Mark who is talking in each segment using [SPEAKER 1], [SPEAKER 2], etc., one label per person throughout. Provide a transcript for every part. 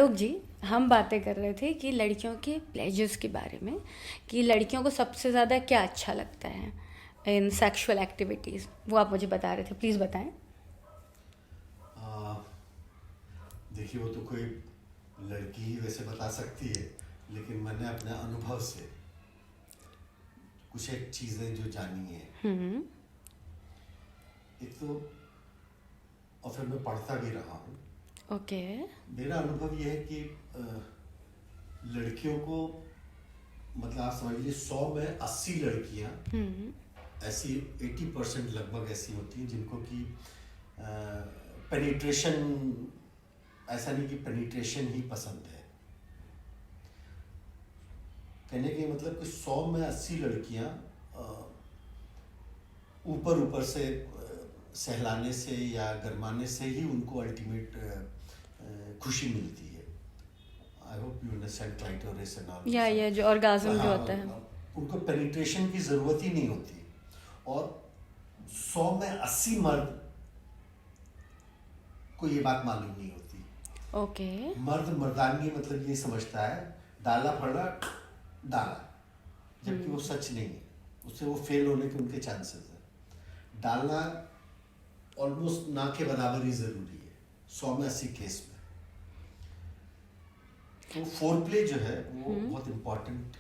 [SPEAKER 1] लोग जी, हम बातें कर रहे थे कि लड़कियों के प्लेजर्स के बारे में, कि लड़कियों को सबसे ज़्यादा क्या अच्छा लगता है इन सेक्सुअल एक्टिविटीज़। वो आप मुझे बता रहे थे, प्लीज़ बताएं।
[SPEAKER 2] आ, देखिए, वो तो कोई लड़की ही वैसे बता सकती है, लेकिन मैंने अपने अनुभव से कुछ एक चीज़ें जो जानी है।
[SPEAKER 1] हम्म।
[SPEAKER 2] एक तो, और फिर मैं पढ़ता भी रहा हूँ।
[SPEAKER 1] ओके।
[SPEAKER 2] मेरा अनुभव ये है कि लड़कियों को, मतलब आप समझ लीजिए 100 में 80 लड़कियाँ
[SPEAKER 1] हम्म।
[SPEAKER 2] ऐसी, 80% लगभग ऐसी होती हैं जिनको कि पेनिट्रेशन, ऐसा नहीं कि पेनिट्रेशन ही पसंद है। कहने के मतलब कि 100 में 80 लड़कियां ऊपर ऊपर से सहलाने से या गरमाने से ही उनको अल्टीमेट खुशी मिलती है। I hope you understand clitoris and all.
[SPEAKER 1] या ये जो ऑर्गाज्म जो
[SPEAKER 2] हाँ,
[SPEAKER 1] होता है।
[SPEAKER 2] उनको पेनिट्रेशन की ज़रूरत ही नहीं होती। और 100 में 80 मर्द को ये बात मालूम नहीं होती।
[SPEAKER 1] ओके।
[SPEAKER 2] मर्द मर्दानगी मतलब ये समझता है डाला फड़ा डाला, जबकि वो सच नहीं है। उससे वो फेल होने के उनके चांसेस है। डालना ऑलमोस्ट ना के बराबर ही ज़रूरी है 100 में 80 केस में। तो फोर प्ले जो है वो बहुत इम्पोर्टेंट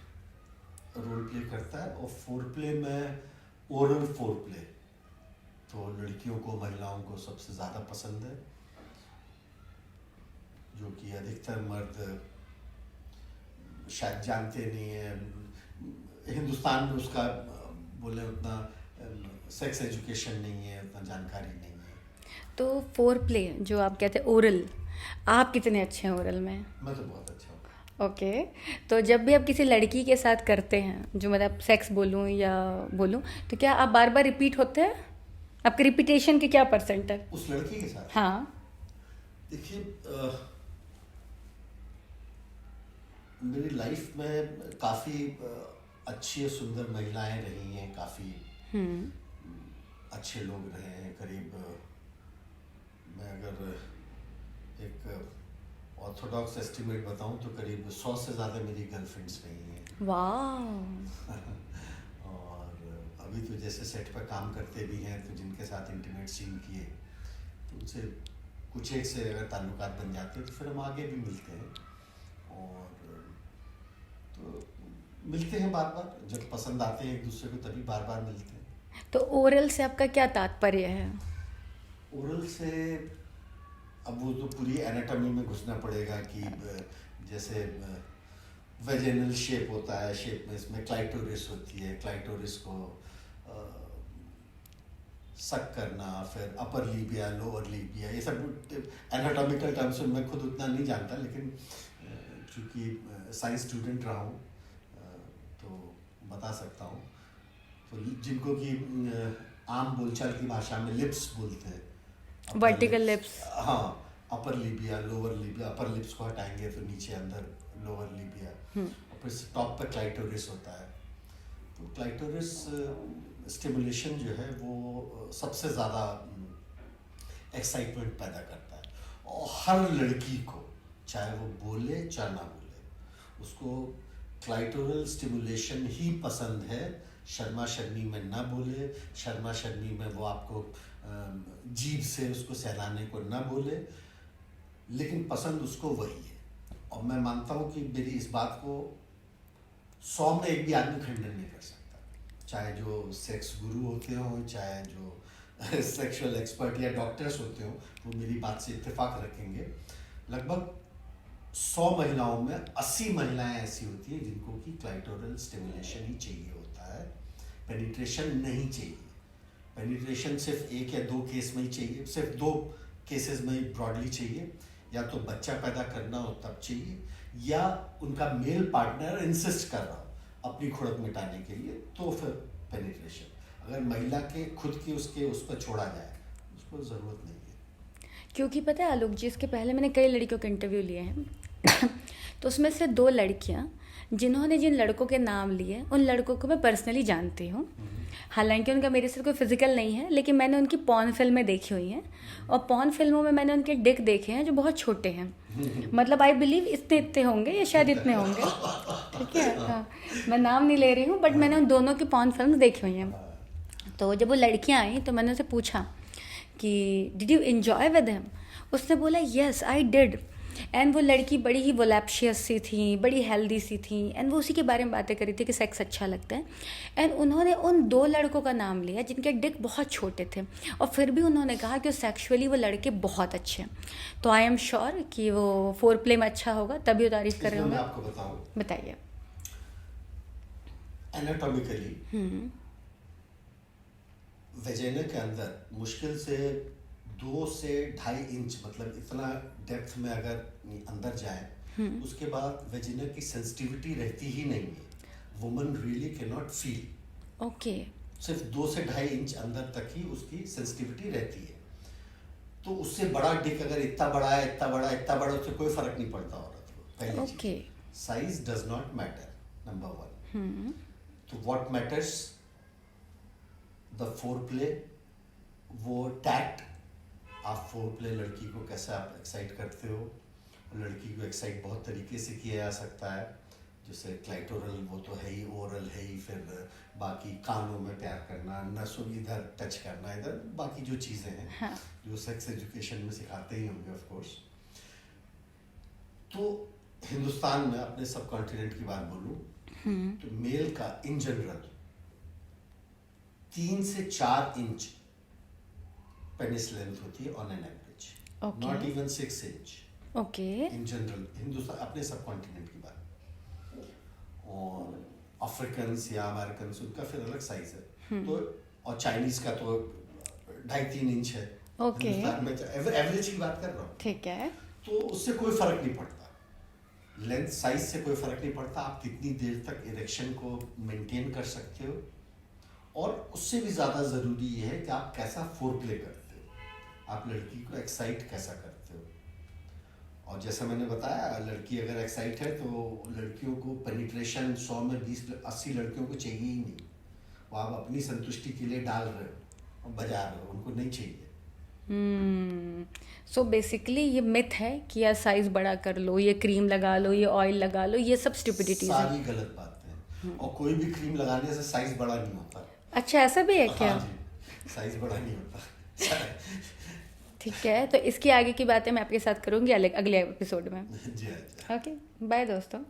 [SPEAKER 2] रोल प्ले करता है। और फोर प्ले में ओरल फोर प्ले तो लड़कियों को, महिलाओं को सबसे ज़्यादा पसंद है, जो कि अधिकतर मर्द शायद जानते नहीं है। हिंदुस्तान में उसका बोले उतना सेक्स एजुकेशन नहीं है, उतना जानकारी नहीं है।
[SPEAKER 1] तो फोर प्ले जो आप कहते हैं ओरल, आप कितने अच्छे हैं ओरल में?
[SPEAKER 2] मैं तो बहुत अच्छा हूँ।
[SPEAKER 1] ओके। तो जब भी आप किसी लड़की के साथ करते हैं, जो मतलब सेक्स बोलूँ या बोलूँ, तो क्या आप बार बार रिपीट होते हैं? आपके रिपीटेशन के क्या परसेंट है?
[SPEAKER 2] उस लड़की के साथ
[SPEAKER 1] हाँ।
[SPEAKER 2] देखिए, मेरी लाइफ में काफ़ी अच्छी और सुंदर महिलाएं रही हैं, काफ़ी
[SPEAKER 1] हम्म।
[SPEAKER 2] अच्छे लोग रहे हैं। करीब मैं अगर एक ऑर्थोडॉक्स एस्टिमेट बताऊं तो करीब 100 से ज़्यादा मेरी गर्लफ्रेंड्स रही हैं।
[SPEAKER 1] वाह।
[SPEAKER 2] और अभी तो जैसे सेट पर काम करते भी हैं, तो जिनके साथ इंटीमेट सीन किए तो उनसे कुछ एक से अगर ताल्लुकात बन जाते हैं तो फिर हम आगे भी मिलते हैं। और तो मिलते हैं बार बार, जब पसंद आते हैं एक दूसरे को तभी बार बार मिलते हैं।
[SPEAKER 1] तो ओरल से आपका क्या तात्पर्य है?
[SPEAKER 2] ओरल से, अब वो तो पूरी एनाटॉमी में घुसना पड़ेगा कि जैसे वेजिनल शेप होता है, शेप में इसमें क्लाइटोरिस होती है, क्लाइटोरिस को सक करना, फिर अपर लीबिया, लोअर लीबिया, ये सब एनाटॉमिकल टर्म्स में मैं खुद उतना नहीं जानता, लेकिन चूँकि साइंस स्टूडेंट रहा हूँ तो बता सकता हूँ। तो जिनको कि आम बोलचाल की भाषा में लिप्स बोलते हैं,
[SPEAKER 1] वर्टिकल लिप्स।
[SPEAKER 2] हाँ, upper labia, lower labia. Upper lips को हटाएंगे तो नीचे अंदर लोअर लीबिया, और फिर टॉप पर क्लाइटोरिस होता है। तो क्लाइटोरिस स्टिमुलेशन जो है वो सबसे ज़्यादा एक्साइटमेंट पैदा करता है। और हर लड़की को, चाहे वो बोले चाहे ना बोले, उसको क्लाइटोरल स्टिमुलेशन ही पसंद है। शर्मा शर्मी में ना बोले, शर्मा शर्मी में वो आपको जीभ से उसको सहलाने को ना बोले, लेकिन पसंद उसको वही है। और मैं मानता हूँ कि मेरी इस बात को 100 में एक भी आदमी खंडन नहीं कर सकता, चाहे जो सेक्स गुरु होते हों, चाहे जो सेक्सुअल एक्सपर्ट या डॉक्टर्स होते हों, वो मेरी बात से इत्तेफाक रखेंगे। लगभग 100 महिलाओं में 80 महिलाएं ऐसी होती हैं जिनको कि क्लाइटोरल स्टिमुलेशन ही चाहिए होता है, पेनिट्रेशन नहीं चाहिए। पेनिट्रेशन सिर्फ एक या दो केस में ही चाहिए, सिर्फ 2 केसेस में ही ब्रॉडली चाहिए। या तो बच्चा पैदा करना हो तब चाहिए, या उनका मेल पार्टनर इंसिस्ट कर रहा हो अपनी खुड़क मिटाने के लिए, तो फिर पेनिट्रेशन। अगर महिला के खुद की उसके उस पर छोड़ा जाए, उसको ज़रूरत नहीं है।
[SPEAKER 1] क्योंकि पता है आलोक जी, इसके पहले मैंने कई लड़कियों के इंटरव्यू लिए हैं तो उसमें से 2 लड़कियां जिन्होंने जिन लड़कों के नाम लिए उन लड़कों को मैं पर्सनली जानती हूँ। हालांकि उनका मेरे से कोई फिजिकल नहीं है, लेकिन मैंने उनकी पॉर्न फिल्में देखी हुई हैं और पॉर्न फिल्मों में मैंने उनके डिक देखे हैं जो बहुत छोटे हैं। मतलब आई बिलीव इतने इतने होंगे या शायद इतने होंगे, ठीक है। हाँ, मैं नाम नहीं ले रही हूँ, बट मैंने उन दोनों की पॉर्न फिल्म देखी हुई हैं। तो जब वो लड़कियां आई तो मैंने उसे पूछा कि did you enjoy with him. उसने बोला येस आई डिड। एंड वो लड़की बड़ी ही वोलैप्शियस सी थी, बड़ी हेल्दी सी थी, एंड वो उसी के बारे में बातें करी थी कि सेक्स अच्छा लगता है। एंड उन्होंने उन 2 लड़कों का नाम लिया जिनके डिक बहुत छोटे थे, और फिर भी उन्होंने कहा कि सेक्सुअली वो लड़के बहुत अच्छे हैं। तो आई एम श्योर कि वो फोर प्ले में अच्छा होगा, तभी वो तारीफ कर रहे
[SPEAKER 2] इसमें मैं
[SPEAKER 1] होंगे।
[SPEAKER 2] आपको बताऊं,
[SPEAKER 1] बताइए।
[SPEAKER 2] एनाटॉमिकली वेजाइना के अंदर मुश्किल से 2 से 2.5 इंच, मतलब इतना डेप्थ में अगर अंदर जाए, उसके बाद वेजिना की सेंसिटिविटी रहती ही नहीं है। Woman really can not feel.
[SPEAKER 1] Okay.
[SPEAKER 2] सिर्फ 2 से 2.5 इंच अंदर तक ही उसकी सेंसिटिविटी रहती है। तो उससे बड़ा डिक अगर इतना बड़ा है, इतना बड़ा, इतना बड़ा, उससे कोई फर्क नहीं पड़ता औरत को। पहली
[SPEAKER 1] okay.
[SPEAKER 2] Size does not matter, number 1। तो what matters the four play, वो टैक्ट। आप फोर प्ले लड़की को कैसे आप एक्साइट करते हो। लड़की को एक्साइट बहुत तरीके से किया जा सकता है, जैसे क्लाइटोरल, वो तो है ही, ओरल है ही, फिर बाकी कानों में प्यार करना, नसों इधर टच करना, इधर बाकी जो चीज़ें हैं,
[SPEAKER 1] हाँ।
[SPEAKER 2] जो सेक्स एजुकेशन में सिखाते ही होंगे ऑफ कोर्स। तो हिंदुस्तान में, अपने सब कॉन्टिनेंट की बात बोलूं, तो मेल का इन जनरल 3 से 4 इंच पेनिस लेंथ होती है on an average,
[SPEAKER 1] Okay.
[SPEAKER 2] Not even 6 inch
[SPEAKER 1] okay.
[SPEAKER 2] In general. Hindustan, अपने सब कॉन्टिनेंट की बात। और अफ्रीकन्स या अमेरिकन, उनका फिर अलग साइज है। तो और चाइनीज का तो 2.5-3 इंच है।
[SPEAKER 1] Okay.
[SPEAKER 2] हिंदुस्तान में एवरेज की बात कर रहा हूँ।
[SPEAKER 1] ठीक है।
[SPEAKER 2] तो उससे कोई फर्क नहीं पड़ता, लेंथ साइज से कोई फर्क नहीं पड़ता। आप कितनी देर तक इरेक्शन को मेंटेन कर सकते हो, और उससे भी ज़्यादा ज़रूरी ये है कि आप कैसा फोर प्ले करते हो, आप लड़की को एक्साइट कैसा करते हो। और जैसा मैंने बताया, लड़की अगर एक्साइट है तो लड़कियों को पेनिट्रेशन 100 में 20-80 लड़कियों को चाहिए ही नहीं। वो आप अपनी संतुष्टि के लिए डाल रहे हो और बजा रहे हो, उनको नहीं चाहिए।
[SPEAKER 1] सो बेसिकली ये मिथ है कि यार साइज बड़ा कर लो, ये क्रीम लगा लो, ये ऑयल लगा लो, ये सब स्टुपिडिटीज है।
[SPEAKER 2] सारी गलत बातें हैं। और कोई भी क्रीम लगाने से साइज बड़ा नहीं होता।
[SPEAKER 1] अच्छा, ऐसा भी है क्या?
[SPEAKER 2] हाँ जी, साइज बड़ा नहीं होता।
[SPEAKER 1] ठीक है, तो इसकी आगे की बातें मैं आपके साथ करूंगी अगले एपिसोड में।
[SPEAKER 2] जी।
[SPEAKER 1] ओके, बाय दोस्तों।